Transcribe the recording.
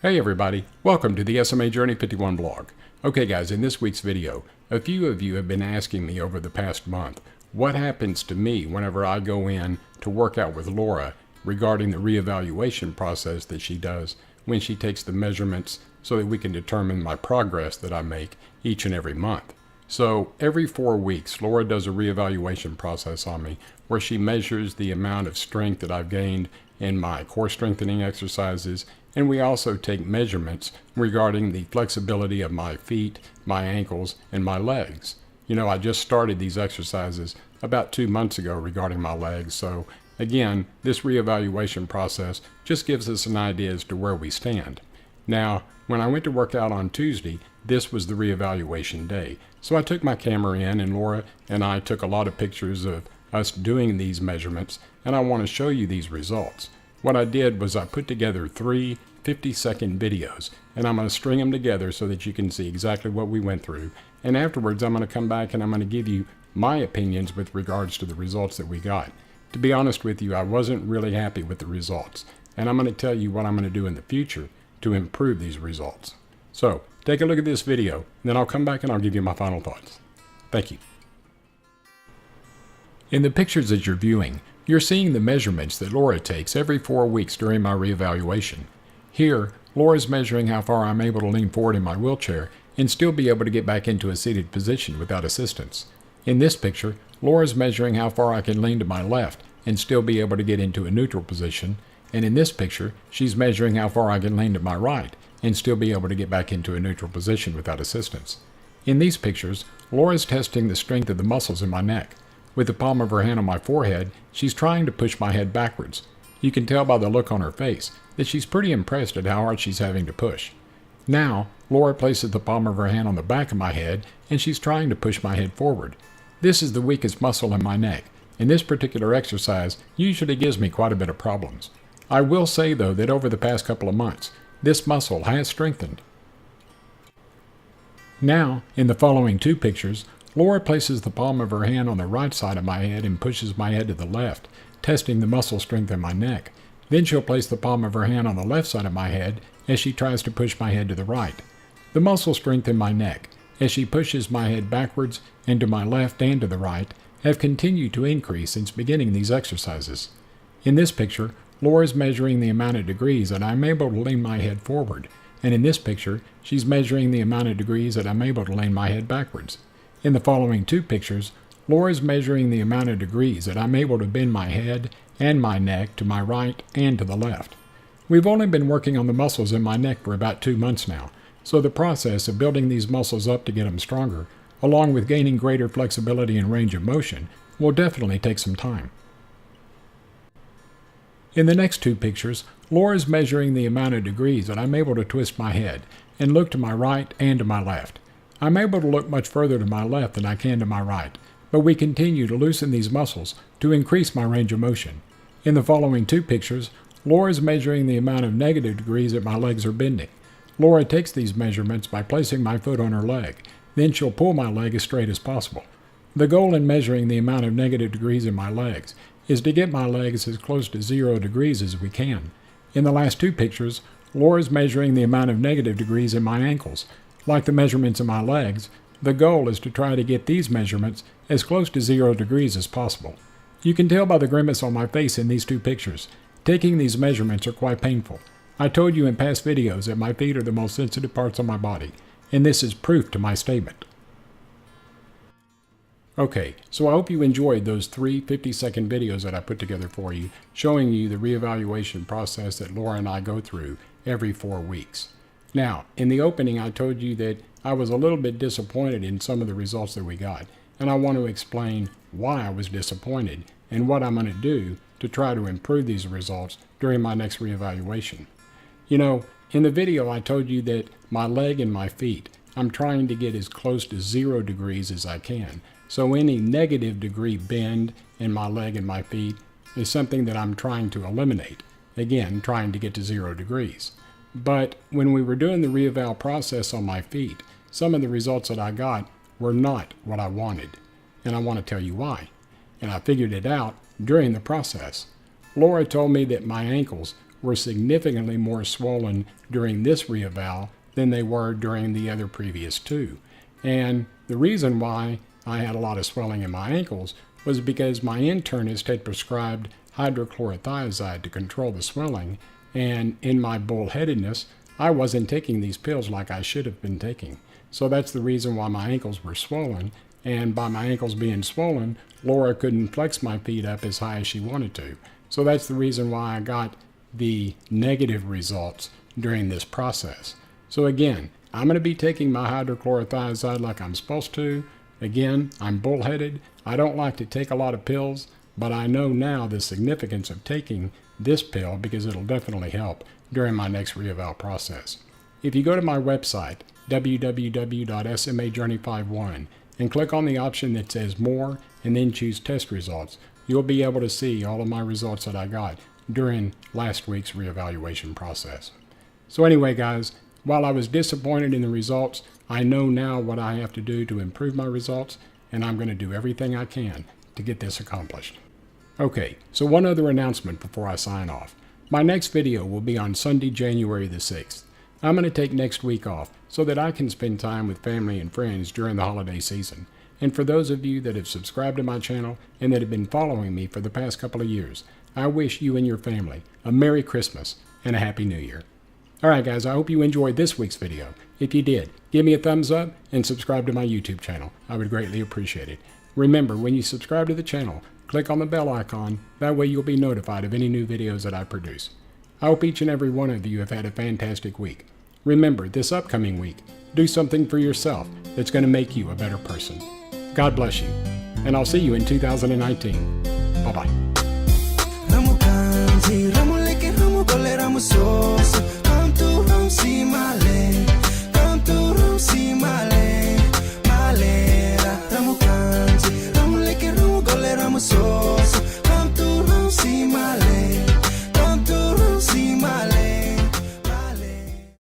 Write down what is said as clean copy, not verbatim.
Hey everybody, welcome to the SMA Journey 51 blog. Okay guys, in this week's video, a few of you have been asking me over the past month, what happens to me whenever I go in to work out with Laura regarding the reevaluation process that she does when she takes the measurements so that we can determine my progress that I make each and every month. So every 4 weeks, Laura does a reevaluation process on me where she measures the amount of strength that I've gained in my core strengthening exercises, and we also take measurements regarding the flexibility of my feet, my ankles, and my legs. You know, I just started these exercises about 2 months ago regarding my legs, so again, this reevaluation process just gives us an idea as to where we stand. Now, when I went to work out on Tuesday, this was the reevaluation day. So I took my camera in, and Laura and I took a lot of pictures of us doing these measurements, and I want to show you these results. What I did was I put together 3 50-second videos, and I'm going to string them together so that you can see exactly what we went through. And afterwards, I'm going to come back and I'm going to give you my opinions with regards to the results that we got. To be honest with you, I wasn't really happy with the results, and I'm going to tell you what I'm going to do in the future to improve these results. So, take a look at this video, and then I'll come back and I'll give you my final thoughts. Thank you. In the pictures that you're viewing, you're seeing the measurements that Laura takes every 4 weeks during my reevaluation. Here, Laura's measuring how far I'm able to lean forward in my wheelchair and still be able to get back into a seated position without assistance. In this picture, Laura's measuring how far I can lean to my left and still be able to get into a neutral position. And in this picture, she's measuring how far I can lean to my right and still be able to get back into a neutral position without assistance. In these pictures, Laura's testing the strength of the muscles in my neck. With the palm of her hand on my forehead, she's trying to push my head backwards. You can tell by the look on her face that she's pretty impressed at how hard she's having to push. Now, Laura places the palm of her hand on the back of my head, and she's trying to push my head forward. This is the weakest muscle in my neck, and this particular exercise usually gives me quite a bit of problems. I will say, though, that over the past couple of months, this muscle has strengthened. Now, in the following 2 pictures, Laura places the palm of her hand on the right side of my head and pushes my head to the left, testing the muscle strength in my neck. Then she'll place the palm of her hand on the left side of my head as she tries to push my head to the right. The muscle strength in my neck, as she pushes my head backwards and to my left and to the right, have continued to increase since beginning these exercises. In this picture, Laura's measuring the amount of degrees that I'm able to lean my head forward, and in this picture, she's measuring the amount of degrees that I'm able to lean my head backwards. In the following 2 pictures, Laura's measuring the amount of degrees that I'm able to bend my head and my neck to my right and to the left. We've only been working on the muscles in my neck for about 2 months now, so the process of building these muscles up to get them stronger, along with gaining greater flexibility and range of motion, will definitely take some time. In the next 2 pictures, Laura's measuring the amount of degrees that I'm able to twist my head and look to my right and to my left. I'm able to look much further to my left than I can to my right, but we continue to loosen these muscles to increase my range of motion. In the following 2 pictures, Laura's measuring the amount of negative degrees that my legs are bending. Laura takes these measurements by placing my foot on her leg. Then she'll pull my leg as straight as possible. The goal in measuring the amount of negative degrees in my legs is to get my legs as close to 0 degrees as we can. In the last 2 pictures, Laura's measuring the amount of negative degrees in my ankles. Like the measurements in my legs, the goal is to try to get these measurements as close to 0 degrees as possible. You can tell by the grimace on my face in these 2 pictures. Taking these measurements are quite painful. I told you in past videos that my feet are the most sensitive parts on my body, and this is proof to my statement. Okay, so I hope you enjoyed those 3 50-second videos that I put together for you, showing you the reevaluation process that Laura and I go through every 4 weeks. Now, in the opening, I told you that I was a little bit disappointed in some of the results that we got, and I want to explain why I was disappointed and what I'm going to do to try to improve these results during my next reevaluation. You know, in the video, I told you that my leg and my feet, I'm trying to get as close to 0 degrees as I can. So any negative degree bend in my leg and my feet is something that I'm trying to eliminate. Again, trying to get to 0 degrees. But when we were doing the reeval process on my feet, some of the results that I got were not what I wanted. And I want to tell you why. and I figured it out during the process. Laura told me that my ankles were significantly more swollen during this reeval than they were during the other previous two. And the reason why I had a lot of swelling in my ankles was because my internist had prescribed hydrochlorothiazide to control the swelling, and in my bullheadedness, I wasn't taking these pills like I should have been taking. So that's the reason why my ankles were swollen, and by my ankles being swollen, Laura couldn't flex my feet up as high as she wanted to. So that's the reason why I got the negative results during this process. So again, I'm going to be taking my hydrochlorothiazide like I'm supposed to. Again, I'm bullheaded. I don't like to take a lot of pills, but I know now the significance of taking this pill because it'll definitely help during my next reeval process. If you go to my website, www.smajourney51, and click on the option that says More and then choose Test Results, you'll be able to see all of my results that I got during last week's reevaluation process. So anyway, guys, while I was disappointed in the results, I know now what I have to do to improve my results, and I'm going to do everything I can to get this accomplished. Okay, so one other announcement before I sign off. My next video will be on Sunday, January the 6th. I'm going to take next week off so that I can spend time with family and friends during the holiday season. And for those of you that have subscribed to my channel and that have been following me for the past couple of years, I wish you and your family a Merry Christmas and a Happy New Year. Alright guys, I hope you enjoyed this week's video. If you did, give me a thumbs up and subscribe to my YouTube channel. I would greatly appreciate it. Remember, when you subscribe to the channel, click on the bell icon. That way you'll be notified of any new videos that I produce. I hope each and every one of you have had a fantastic week. Remember, this upcoming week, do something for yourself that's going to make you a better person. God bless you, and I'll see you in 2019. Bye-bye.